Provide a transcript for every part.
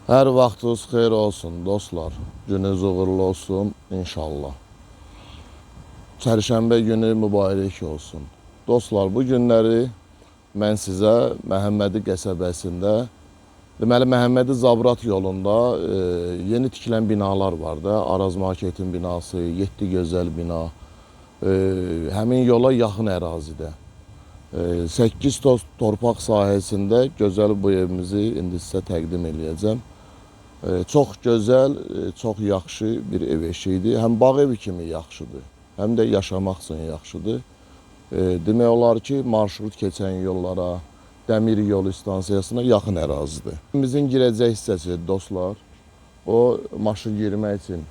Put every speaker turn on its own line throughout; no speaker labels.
Hər vaxtınız xeyir olsun dostlar. Gününüz uğurlu olsun inşallah. Çərşənbə günü mübarək olsun. Dostlar, bu günləri mən sizə Məhəmmədi qəsəbəsində, deməli Məhəmmədi Zabrat yolunda yeni tikilən binalar var da. Araz Marketin binası, 7 gözəl bina. Həmin yola yaxın ərazidə. 8 torpaq sahəsində gözəl bu evimizi indi sizə təqdim edəcəm. Çox gözəl, çox yaxşı bir ev eşiyidir. Həm bağ evi kimi yaxşıdır, həm də yaşamaq üçün yaxşıdır. Demək olar ki, marşrut keçən yollara, dəmir yolu stansiyasına yaxın ərazidir. Evimizin girəcək hissəsi dostlar, o maşın girmək üçün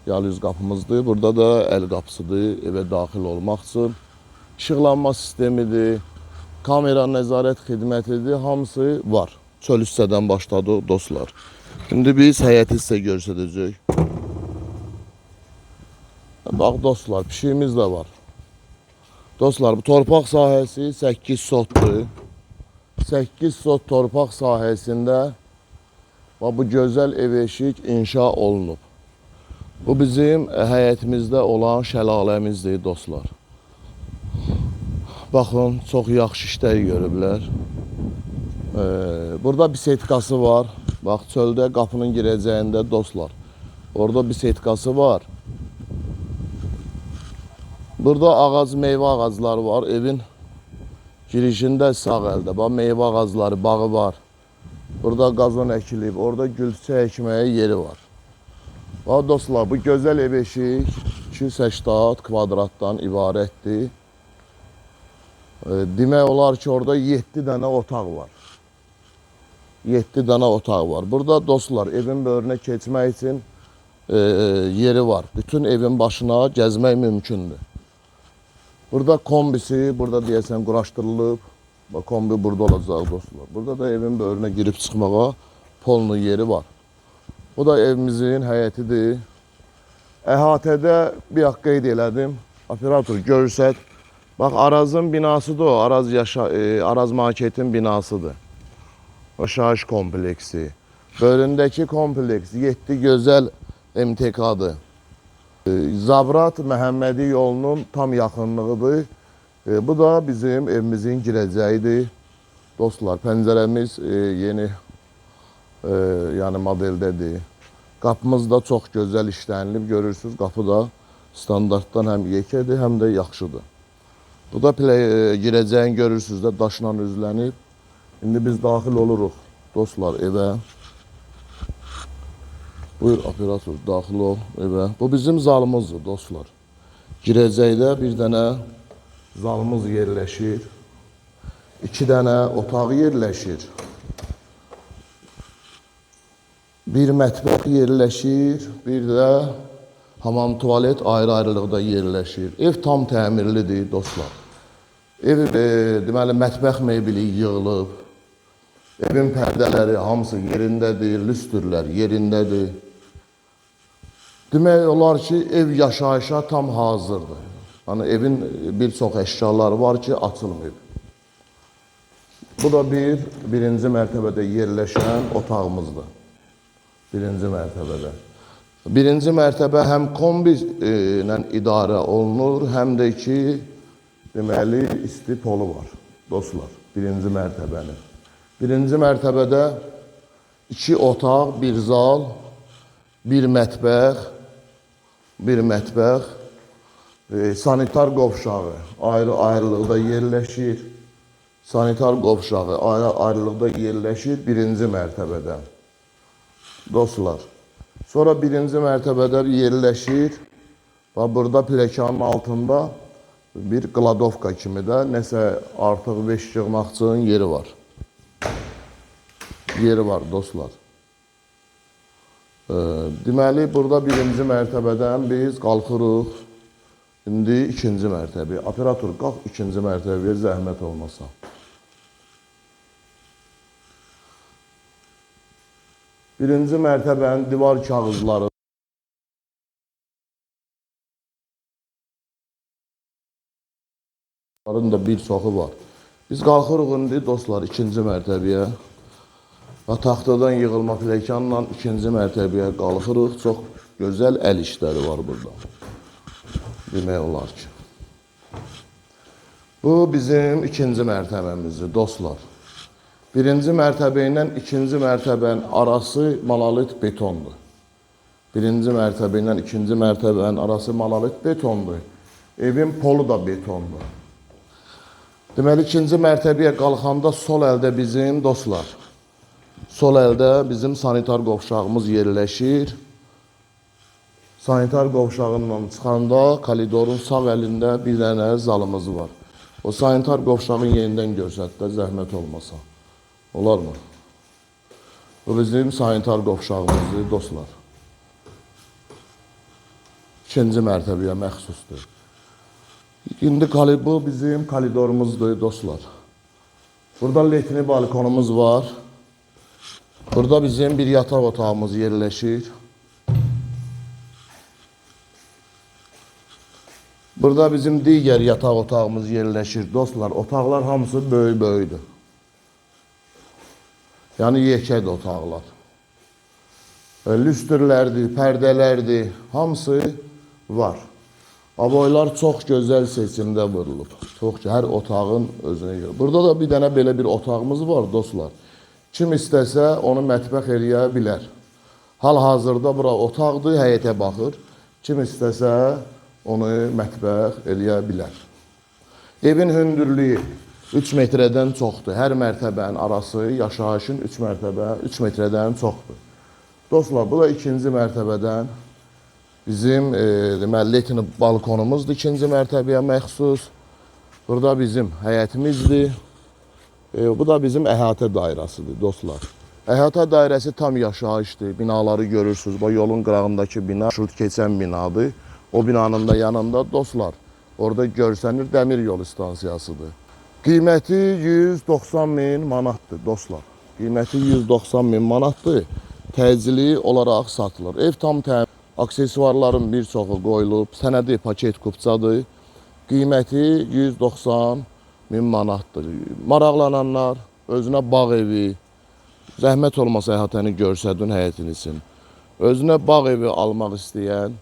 yalyüz qapımızdır. Burada da əl qapısıdır, evə daxil olmaq üçün. İşıqlanma sistemidir, kamera nəzarət xidmətidir, hamısı var. Çöl hissədən başladı dostlar. Şimdi biz həyəti sizə göstərəcək. Bax dostlar, pişiyimiz də var. Dostlar, bu torpaq sahəsi 8 sotdur. 8 sot torpaq sahəsində bu gözəl ev eşik inşa olunub. Bu bizim həyətimizdə olan şəlaləmizdir dostlar. Baxın, çox yaxşı işlər görüblər. Burada bisetkası var. Bax, çöldə qapının girəcəyində dostlar, orada bisetkası var. Burada ağac, meyvə ağacları var. Evin girişində sağ əldə. Bax, meyvə ağacları, bağı var. Burada qazon əkilib, orada gülçə əkməyə yeri var. Bax, dostlar, bu gözəl ev eşik 280 kvadratdan ibarətdir. Demək olar ki, orada 7 dənə otaq var. 7 dənə otaq var. Burada dostlar, evin böyrünə keçmək üçün yeri var. Bütün evin başına gəzmək mümkündür. Burada kombisi, burada deyəsən quraşdırılıb. Kombi burada olacaq dostlar. Burada da evin böyrünə girib çıxmağa polnu yeri var. Bu da evimizin həyətidir. Əhatədə bir haqq qeyd elədim. Operator görsət. Bax, Arazın binasıdır o. Araz Marketin binasıdır. Yaşayış kompleksi. Böyründəki kompleks 7 gözəl MTK-dır. Zabrat Məhəmmədi yolunun tam yaxınlığıdır. Bu da bizim evimizin girəcəyidir. Dostlar, pəncərəmiz yeni yəni modeldədir. Qapımız da çox gözəl işlənilib. Görürsünüz, qapı da standartdan həm yekədir, həm də yaxşıdır. Bu da girəcəyin görürsünüz də daşla üzlənib. İndi biz daxil oluruq dostlar evə. Buyur operator, daxil ol evə. Bu bizim zalımızdır dostlar. Girəcəkdə bir dənə zalımız yerləşir. 2 dənə otaq yerləşir. Bir mətbəx yerləşir. Bir də hamam tuvalet ayrı-ayrılıqda yerləşir. Ev tam təmirlidir dostlar. Ev deməli mətbəx mebeli yığılıb. Evin pərdələri hamısı yerindədir, lüstrlər yerindədir. Demək olar ki, ev yaşayışa tam hazırdır. Yəni, evin bir çox əşyaları var ki, açılmayıb. Bu da birinci mərtəbədə yerləşən otağımızdır. Birinci mərtəbədə. Birinci mərtəbə həm kombi ilə idarə olunur, həm də ki, deməli, isti polu var dostlar, birinci mərtəbənin. Birinci mərtəbədə 2 otaq, 1 zal, 1 mətbəx, sanitar qovşağı ayrı-ayrılıqda yerləşir. Sanitar qovşağı ayrı-ayrılıqda yerləşir birinci mərtəbədə. Dostlar, sonra birinci mərtəbədə yerləşir. Burada plekanın altında bir qladovka kimi də nəsə artıq veş yığmaq üçün yeri var. Yeri var dostlar. Deməli, burada birinci mərtəbədən biz qalxırıq. İndi ikinci mərtəbə. Operator, qalx ikinci mərtəbəyə zəhmət olmasa. Birinci mərtəbənin divar kağızları da bir çoxu var. Biz qalxırıq indi dostlar ikinci mərtəbəyə. Və taxtadan yığılma pilləkənlə ikinci mərtəbəyə qalxırıq. Çox gözəl əl işləri var burada. Demək olar ki. Bu bizim ikinci mərtəbəmizdir, dostlar. Birinci mərtəbə ilə ikinci mərtəbənin arası monolit betondur. Birinci mərtəbə ilə ikinci mərtəbənin arası monolit betondur. Evin polu da betondur. Deməli, ikinci mərtəbəyə qalxanda sol əldə bizim, dostlar, sol əldə bizim sanitar qovşağımız yerləşir. Sanitar qovşağından çıxanda koridorun sağ əlində bir dənə zalımız var. O sanitar qovşağını yenidən görsətdə, zəhmət olmasa. Olar mı? Bu bizim sanitar qovşağımızdır, dostlar. İkinci mərtəbəyə məxsusdur. İndi bu bizim koridorumuzdur, dostlar. Burada letni balkonumuz var. Burada bizim bir yataq otağımız yerləşir. Burada bizim digər yataq otağımız yerləşir. Dostlar, otaqlar hamısı böyük-böyüdür. Yəni yekədir otaqlar. Lüstrlərdir, pərdələrdir, hamısı var. Aboylar çox gözəl seçimdə vurulub. Hər otağın özünə görə. Burada da bir dənə belə bir otağımız var, dostlar. Kim istəsə onu mətbəx eləyə bilər. Hal-hazırda bura otaqdır, həyətə baxır. Kim istəsə onu mətbəx eləyə bilər. Evin hündürlüyü 3 metrədən çoxdur. Hər mərtəbənin arası yaşayışın 3 metrədən çoxdur. Dostlar, bu da ikinci mərtəbədən bizim letni balkonumuzdur, ikinci mərtəbəyə məxsus. Burada bizim həyətimizdir. Bu da bizim əhatə dairəsidir, dostlar. Əhatə dairəsi tam yaşayışdır. Binaları görürsünüz. Bu yolun qırağındakı bina şurt keçən binadır. O binanın da yanında, dostlar, orada görsənir dəmir yol stansiyasıdır. Qiyməti 190 min manatdır, dostlar. Qiyməti 190 min manatdır. Təcili olaraq satılır. Ev tam təmin, aksesuarların bir çoxu qoyulub, sənədi paket kupçadır. Qiyməti 190 min manatdır. Maraqlananlar özünə bağ evi, zəhmət olmasa əhatəni görsədin həyətin üçün. Özünə bağ evi almaq istəyən,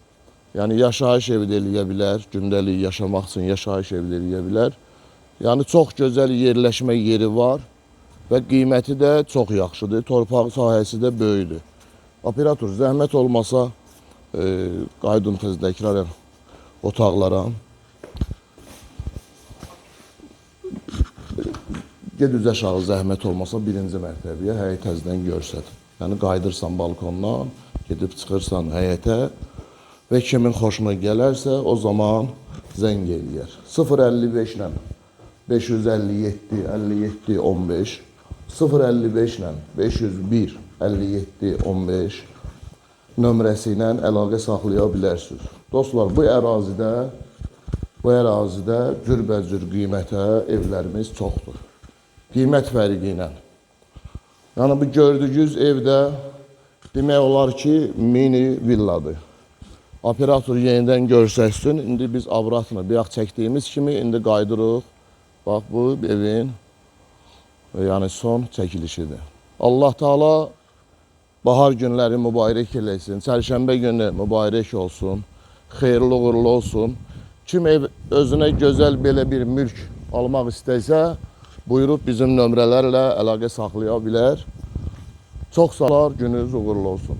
yəni yaşayış evi də eləyə bilər, gündəlik yaşamaq üçün yaşayış evi də eləyə bilər. Yəni çox gözəl yerləşmə yeri var və qiyməti də çox yaxşıdır. Torpaq sahəsi də böyüdür. Operator, zəhmət olmasa qaydın tezliklər otaqlara. Ged üz aşağı zəhmət olmasa birinci mərtəbəyə həyət təzdən görsət. Yəni qaydırsan balkondan, gedib çıxırsan həyətə. Və kimin xoşuna gələrsə, o zaman zəng eləyər. 055 ilə 557 57 15 055 ilə 501 57 15 nömrəsi ilə əlaqə saxlaya bilərsiniz. Dostlar, bu ərazidə cürbəcür qiymətə evlərimiz çoxdur. Qiymət fərqi ilə. Yəni bu gördüyünüz evdə demək olar ki, mini villadır. Operator yenidən görsəsin. İndi biz avratını bir çəkdiyimiz kimi indi qaydırıq. Bax, bu evin yəni son çəkilişidir. Allah Taala bahar günləri mübarək eləsin. Çərşənbə günü mübarək olsun. Xeyirli uğurlu olsun. Kim ev özünə gözəl belə bir mülk almaq istəsə, buyurub bizim nömrələrlə əlaqə saxlaya bilər. Çox sağ olun, gününüz uğurlu olsun.